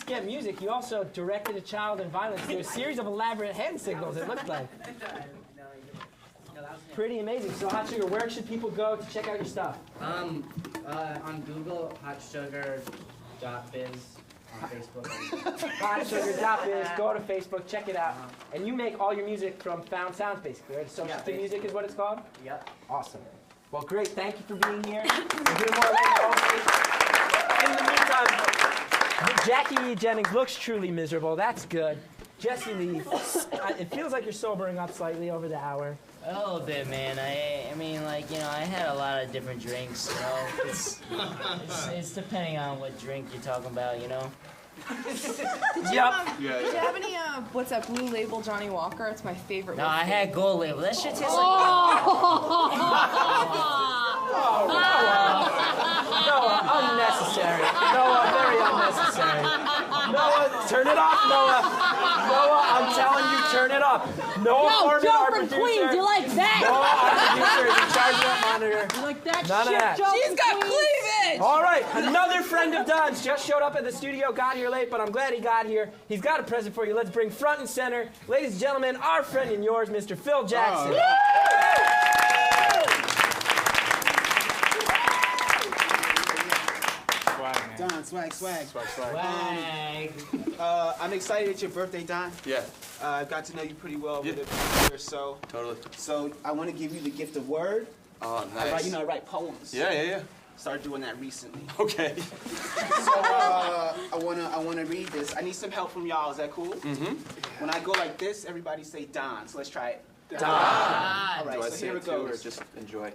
forget music, you also directed a child in violence through a series of elaborate hand signals, it looked like. Pretty amazing. So Hot Sugar, where should people go to check out your stuff? On Google, hotsugar.biz. On Facebook. Hotsugar.biz, go to Facebook, check it out. And you make all your music from Found Sounds, basically, right? Social to Music is what it's called? Yep. Awesome. Well, great. Thank you for being here. We'll hear more later. In the meantime, Jackie Jennings looks truly miserable. That's good. Jesse Lee, it feels like you're sobering up slightly over the hour. A little bit, man. I mean, like, you know, I had a lot of different drinks, you know. It's depending on what drink you're talking about, you know. Did you have any, what's that, Blue Label Johnny Walker? It's my favorite. No, I had Gold Label. That shit tastes Noah, unnecessary. Noah, very unnecessary. Noah, turn it off, Noah. Noah, I'm telling you, turn it up. Noah Foreman, our producer. Queens, you like that? Noah, our producer, is in charge of that monitor. You like that None shit, of that. She's got cleavage! All right, another friend of Don's just showed up at the studio, got here late, but I'm glad he got here. He's got a present for you. Let's bring front and center, ladies and gentlemen, our friend and yours, Mr. Phil Jackson. Don, swag. I'm excited it's your birthday, Don. Yeah. I've got to know you pretty well over the year or so. Totally. So I want to give you the gift of word. Oh, nice. I write poems. Yeah. Started doing that recently. Okay. So I wanna read this. I need some help from y'all. Is that cool? Mm-hmm. When I go like this, everybody say Don. So let's try it. Don. All right. Do I So say here it it too, goes. or just enjoy?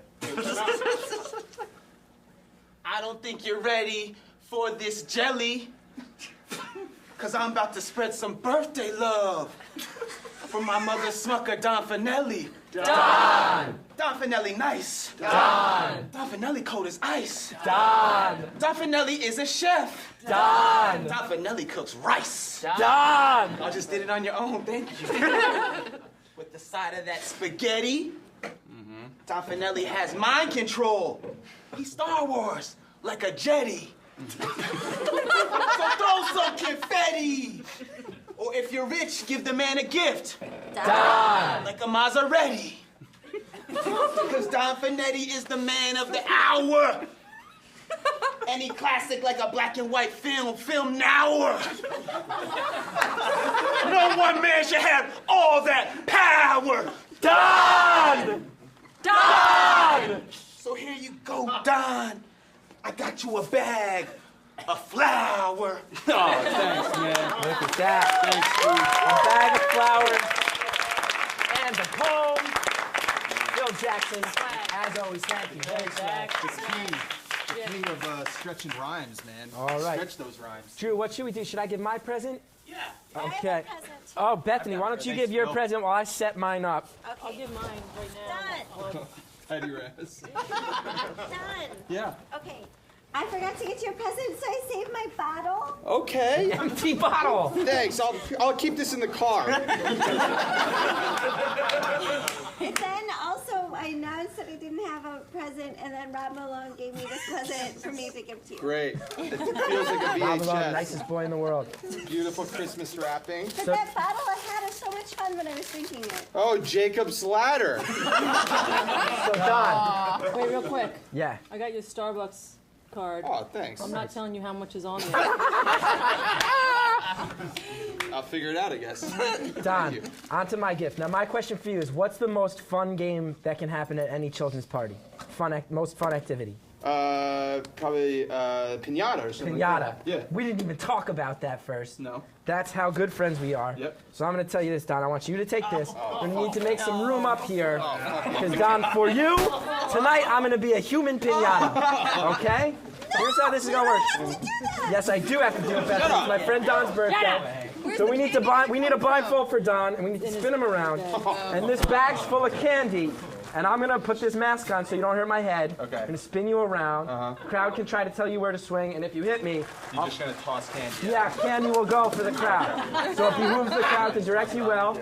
I don't think you're ready for this jelly, cause I'm about to spread some birthday love from my mother smucker, Don Finelli. Don! Don Finelli nice. Don! Don Finelli cold as ice. Don! Don Finelli is a chef. Don! Don Finelli cooks rice. Don! I just did it on your own, thank you. With the side of that spaghetti, Don Finelli has mind control. He's Star Wars, like a jetty. So throw some confetti. Or if you're rich, give the man a gift. Don! Like a Maserati. Because Don Finelli is the man of the hour. Any classic like a black and white film now. No one man should have all that power. Don! Don! So here you go, Don. I got you a bag of flour. Oh, thanks, man. Look at that. Thanks, Steve. A bag of flowers and a poem. Phil Jackson, as always, thank you. Thanks, Zach. It's key. The king of stretching rhymes, man. All right. Stretch those rhymes. Drew, what should we do? Should I give my present? Yeah. Okay. I have a present. Oh, Bethany, why don't you give your Phil. present while I set mine up? Okay. I'll give mine right now. Done. Tidy your ass. Done. Yeah. Okay. I forgot to get you a present, so I saved my bottle. Okay. Empty bottle. Thanks. I'll keep this in the car. And then also, I announced that I didn't have a present, and then Rob Malone gave me this present for me to give to you. Great. It feels like a Rob Malone, VHS. nicest boy in the world. Beautiful Christmas wrapping. But that bottle, I had so much fun when I was drinking it. Oh, Jacob's ladder. So, Don. Wait, real quick. Yeah. I got your Starbucks card. Oh, thanks. I'm not telling you how much is on there. I'll figure it out, I guess. Don, on to my gift. Now, my question for you is, what's the most fun game that can happen at any children's party? Most fun activity? Probably piñata or something. Piñata. Like that. Yeah. We didn't even talk about that first. No. That's how good friends we are. Yep. So I'm going to tell you this, Don. I want you to take this. We're going to need to make some room up here. Because, Don, for you, tonight I'm going to be a human piñata. Okay? Here's how this is going to work. Yes, I do have to do it, Beth. It's my friend Don's birthday. So we need a blindfold for Don, and we need to spin him around. And this bag's full of candy. And I'm going to put this mask on so you don't hurt my head. Okay. I'm going to spin you around. Crowd can try to tell you where to swing, and if you hit me... You're just going to toss candy. Yeah, candy will go for the crowd. So if you move the crowd to direct you well.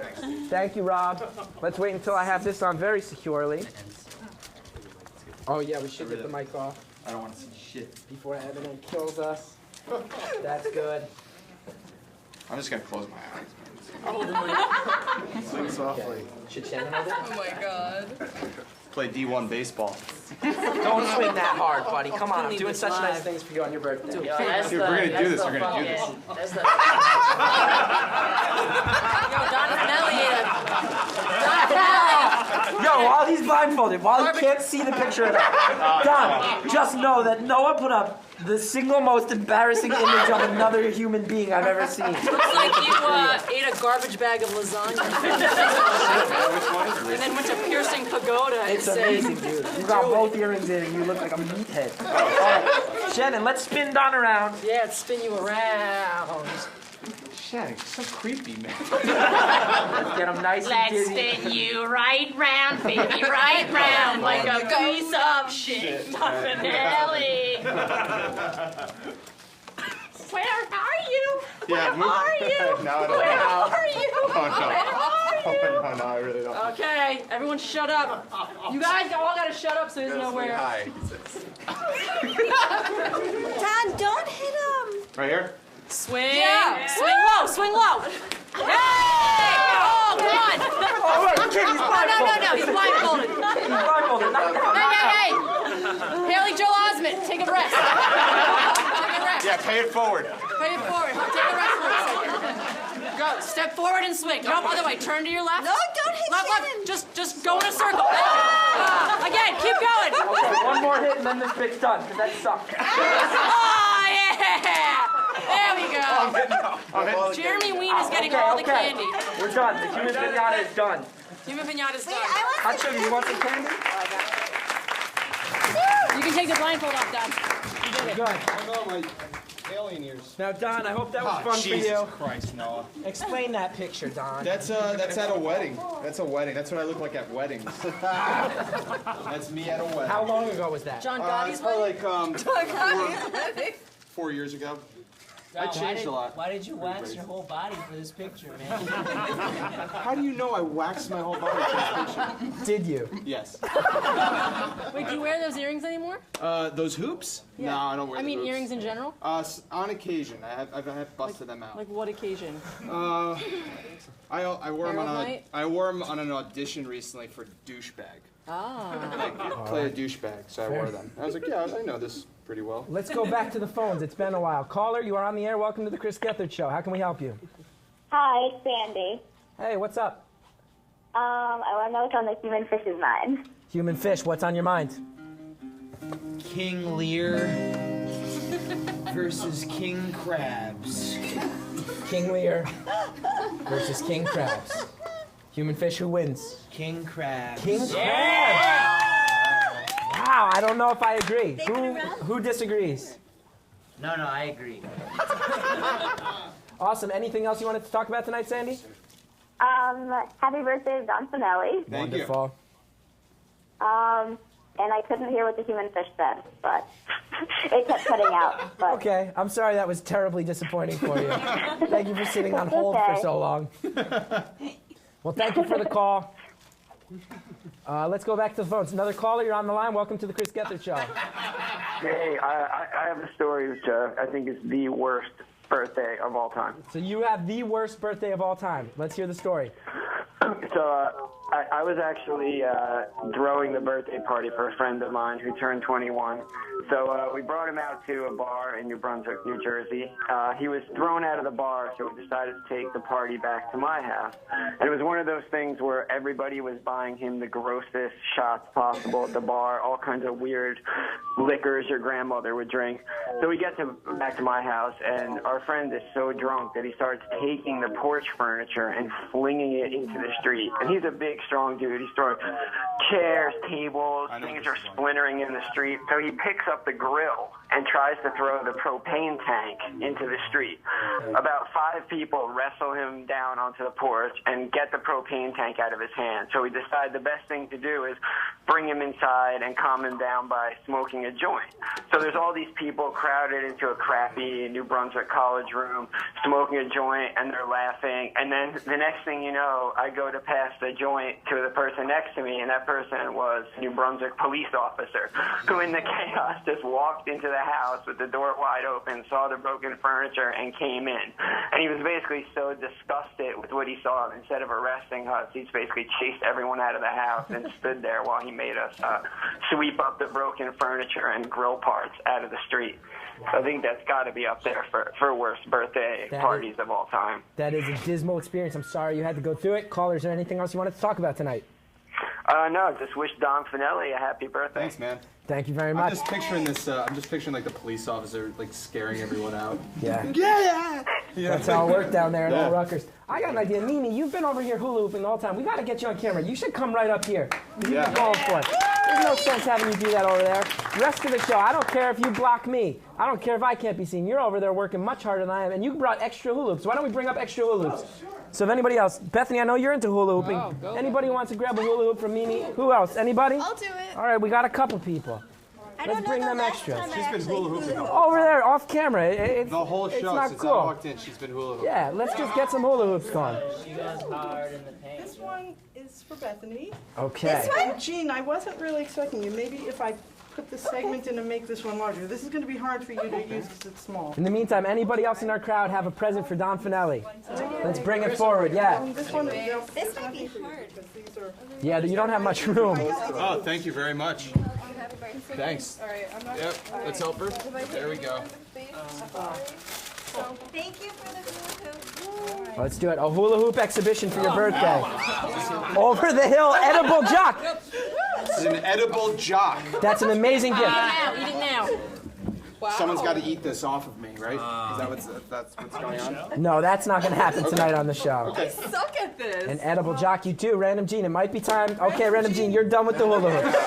Thank you, Rob. Let's wait until I have this on very securely. Oh, yeah, we should get the mic off. I don't want to see shit. Before Eminem kills us. That's good. I'm just gonna close my eyes. Hold the mic. Swing softly. Should Shannon hold it? Oh my god. Play D1 baseball. Don't swing that hard, buddy. Come on, I'm doing such nice things for you on your birthday. Dude, if we're gonna do this, we're gonna do this. That's the... Yo, Don Finelli. Don Finelli. Yo, while he's blindfolded, while he can't see the picture of that, Don, just know that Noah put up the single most embarrassing image of another human being I've ever seen. Looks like you ate a garbage bag of lasagna. And then went to piercing pagoda. It's amazing, dude. You got both earrings in and you look like a meathead. All right. Shannon, let's spin Don around. Yeah, let's spin you around. Shannon, so creepy, man. Let's get him nice and Let's dizzy. spin you right round, baby, right round, like a piece of shit. Don Finelli. Where are you? Yeah, Where are you? No, Where are you? Oh, no. Where are you? No, I really don't. Okay, everyone shut up. You guys all gotta shut up so there's nowhere. Hi. Don, don't hit him. Right here? Swing. Yeah. Swing low, swing low. Hey! Oh, come on. Oh, wait, kid, he's blindfolded. No, he's blindfolded. He's blindfolded. Knock down. Hey. Haley Joel Osment, take a rest. Take a rest. Yeah, pay it forward. Pay it forward. Take a rest for a second. Go. Step forward and swing. Jump other way. Turn to your left. No, don't hit Left, Shannon. left. Just go in a circle. Again, keep going. Okay, one more hit and then this bit's done, because that sucked. Oh, yeah. There we go. Jeremy Ween is getting all the candy. We're done. The human piñata is done. Human piñata's done. Hot sugar, you want some candy? You can take the blindfold off, Don. You did it. Good. I know my alien ears. Now, Don, I hope that was fun for Jesus you. Christ, Noah. Explain that picture, Don. That's at a wedding. That's a wedding. That's what I look like at weddings. That's me at a wedding. How long ago was that? John Gotti's It's probably wedding? like 4 years ago. I changed a lot. Why did you wax your whole body for this picture, man? How do you know I waxed my whole body for this picture? Did you? Yes. Wait, do you wear those earrings anymore? Those hoops? Yeah. No, I don't wear I the mean hoops. earrings in general? On occasion. I've busted them out. Like what occasion? I wore them Harold night? I wore them on an audition recently for Douchebag. Ah. Play a douchebag, so I wore them. I was like, yeah, I know this pretty well. Let's go back to the phones. It's been a while. Caller, you are on the air. Welcome to the Chris Gethard Show. How can we help you? Hi, it's Sandy. Hey, what's up? I want to know what's on the human fish's mind. Human fish, what's on your mind? King Lear versus King Crabs. King Lear versus King Crabs. Human fish, who wins? King Crabs. King Crabs! Wow, I don't know if I agree. Who disagrees? No, I agree. Awesome. Anything else you wanted to talk about tonight, Sandy? Happy birthday, Don Finelli. Thank you. Wonderful. And I couldn't hear what the human fish said, but it kept cutting out. But Okay, I'm sorry that was terribly disappointing for you. Thank you for sitting on hold for so long. Well, thank you for the call. Let's go back to the phones. Another caller, you're on the line. Welcome to the Chris Gethard Show. Hey, I have a story which I think is the worst birthday of all time. So you have the worst birthday of all time. Let's hear the story. So I was actually throwing the birthday party for a friend of mine who turned 21. So we brought him out to a bar in New Brunswick, New Jersey. He was thrown out of the bar, so we decided to take the party back to my house. And it was one of those things where everybody was buying him the grossest shots possible at the bar, all kinds of weird liquors your grandmother would drink. So we get back to my house, and our friend is so drunk that he starts taking the porch furniture and flinging it into the street. And he's a big, strong dude. He's throwing chairs, tables, things are splintering in the street. So he picks up the grill and tries to throw the propane tank into the street. About 5 people wrestle him down onto the porch and get the propane tank out of his hand. So we decide the best thing to do is bring him inside and calm him down by smoking a joint. So there's all these people crowded into a crappy New Brunswick college room, smoking a joint, and they're laughing. And then the next thing you know, I go to pass the joint to the person next to me, and that person was a New Brunswick police officer who in the chaos just walked into the the house with the door wide open, saw the broken furniture, and came in. And he was basically so disgusted with what he saw, instead of arresting us, he's basically chased everyone out of the house and stood there while he made us sweep up the broken furniture and grill parts out of the street. So I think that's got to be up there for worst birthday parties of all time. That is a dismal experience. I'm sorry you had to go through it. Caller, is there anything else you wanted to talk about tonight? No, just wish Don Finelli a happy birthday. Thanks, man. Thank you very much. I'm just picturing this. I'm just picturing like the police officer like scaring everyone out. Yeah. Yeah. That's how it worked down there in Old Rutgers. I got an idea. Mimi, you've been over here hula hooping the whole time. We got to get you on camera. You should come right up here. You've been going for it. There's no sense having you do that over there. Rest of the show, I don't care if you block me. I don't care if I can't be seen. You're over there working much harder than I am, and you brought extra hula hoops. Why don't we bring up extra hula hoops? So if anybody else, Bethany, I know you're into hula hooping. Anybody wants to grab a hula hoop from Mimi? Who else? Anybody? I'll do it. All right, we got a couple people. Let's bring them extras. She's been hula hooping Over there, off camera. It's, the whole it's show not since cool. I walked in. She's been hula hooping. Yeah, let's just get some hula hoops going. She goes hard in the paint. This one is for Bethany. Okay. Gene, I wasn't really expecting you. Maybe if I put this segment in and make this one larger. This is going to be hard for you to use because it's small. In the meantime, anybody else in our crowd have a present for Don Finelli? Let's bring it forward, yeah. This one, This might be hard. Yeah, you don't have much room. Oh, thank you very much. Thanks. All right, I'm not. Yep, let's help her. There we go. Thank you for the hula hoop. Let's do it. A hula hoop exhibition for your birthday. Over the hill, edible jock. It's an edible jock. That's an amazing gift. Eat it now. Wow. Someone's got to eat this off of me, right? Is that that's what's going on? No, that's not going to happen tonight on the show. I suck at this. An edible jock, you too. Random Gene, it might be time. Okay, Random Gene, you're done with the hula hoops.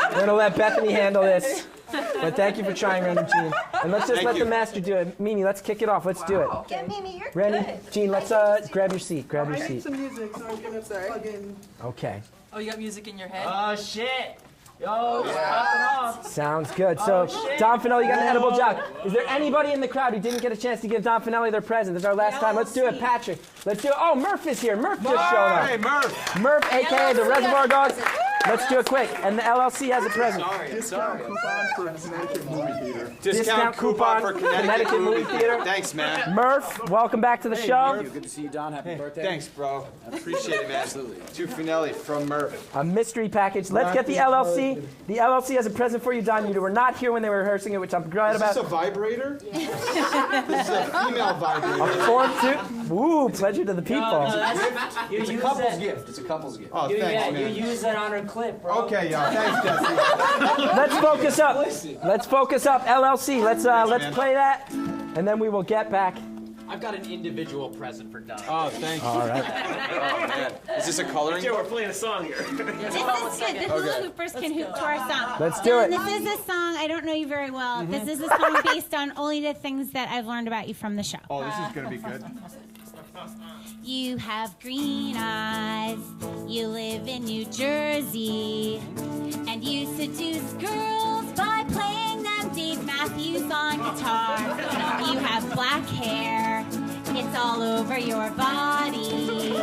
We're going to let Bethany handle this. But thank you for trying, Random Gene. And let's just let the master do it. Mimi, let's kick it off. Let's do it. Yeah, Mimi, you're Randy, good. Gene, let's grab your seat. Grab your I need seat. some music, so I'm going to plug in. Okay. Oh, you got music in your head? Oh shit! Yo, it's popping off. Sounds good. So, Don Finelli, you got an edible jock. Is there anybody in the crowd who didn't get a chance to give Don Finelli their present? This is our last time. Let's do it, Patrick. Let's do it. Oh, Murph is here. Murph just showed up. Hey, Murph. Murph, a.k.a. the Reservoir Dogs. Let's do it quick. And the LLC has a present. Discount coupon for Connecticut Movie Theater. Discount coupon for Connecticut Movie Theater. Thanks, man. Murph, welcome back to the show. Good to see you, Don. Happy birthday. Thanks, bro. I appreciate it, man. Absolutely. To Fanelli from Murph. A mystery package. Let's get the LLC. The LLC has a present for you, Don. You were not here when they were rehearsing it, which I'm glad about. Is this a vibrator? This is a female vibrator. A form too. Ooh, pleasure to the people. It's a couple's gift. It's a couple's gift. Oh, thanks, man. You use that on her clip, bro. Okay, y'all. Thanks, Jesse. Let's focus up. Let's focus up. LLC. Let's play that, and then we will get back. I've got an individual present for Don. Oh, thank you. All right. Oh, man. Is this a coloring? Joe, we're playing a song here. This is good. The hula hoopers can hoop to our song. Let's do it. This is a song, I don't know you very well. This is a song based on only the things that I've learned about you from the show. Oh, this is going to be good. You have green eyes, you live in New Jersey, and you seduce girls by playing them Dave Matthews on guitar. You have black hair, it's all over your body.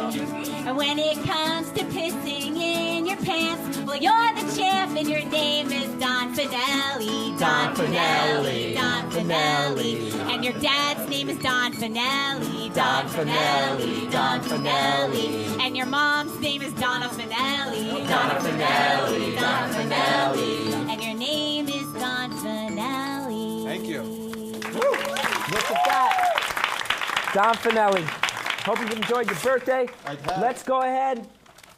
And when it comes to pissing in your pants, well, you're the champ and your name is Don Finelli. Don Finelli. Don Finelli. And your dad's name is Don Finelli. Don Finelli. Don Finelli. And your mom's name is Donna Finelli. Donna Finelli. Don Finelli. And your name is Don Finelli. Thank you. Look at that. Don Finelli. Hope you've enjoyed your birthday. Let's go ahead.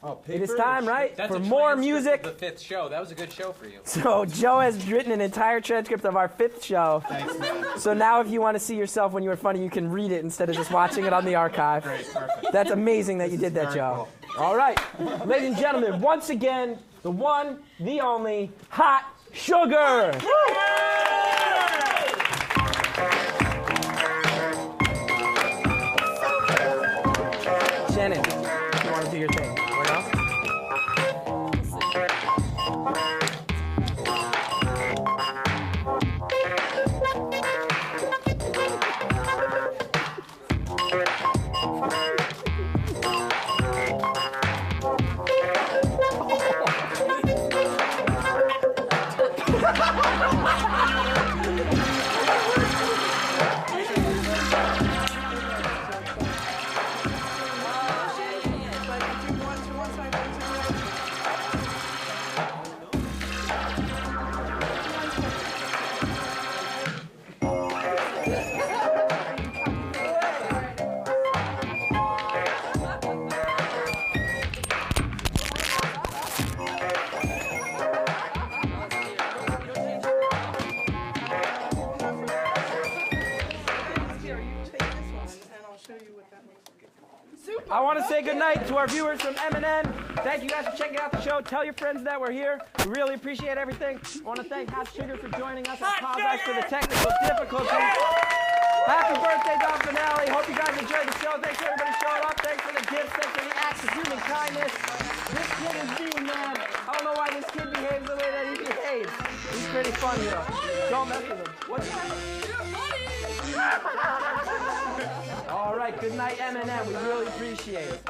Oh, it is time, right, That's for a more transcript music. of the fifth show. That was a good show for you. So Joe has written an entire transcript of our fifth show. Thanks, man. So now if you want to see yourself when you were funny, you can read it instead of just watching it on the archive. Great, perfect. That's amazing that you did that, Joe. All right. Ladies and gentlemen, once again, the one, the only, Hot Sugar. Shannon, you want to do your thing? What else? I want to say goodnight to our viewers from M&N. Thank you guys for checking out the show. Tell your friends that we're here. We really appreciate everything. I want to thank Hot Sugar for joining us. I apologize for the technical difficulties. Happy birthday, Don Finelli. Hope you guys enjoyed the show. Thanks for everybody showing up. Thanks for the gifts. Thanks for the acts of human kindness. This kid is mean, man. I don't know why this kid behaves the way that he behaves. He's pretty fun, though. Don't mess with him. What's that? All right, good night, M&M. We really appreciate it.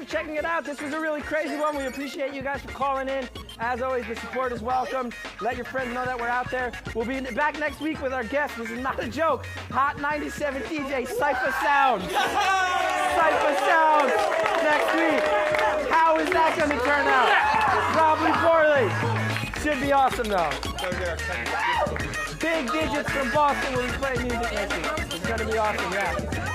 Checking it out. This was a really crazy one. We appreciate you guys for calling in. As always, the support is welcome. Let your friends know that we're out there. We'll be back next week with our guest. This is not a joke. Hot 97 DJ, Cypher Sound. Cypher Sound next week. How is that going to turn out? Probably poorly. Should be awesome, though. Big Digits from Boston will be playing music next week. It's going to be awesome, yeah.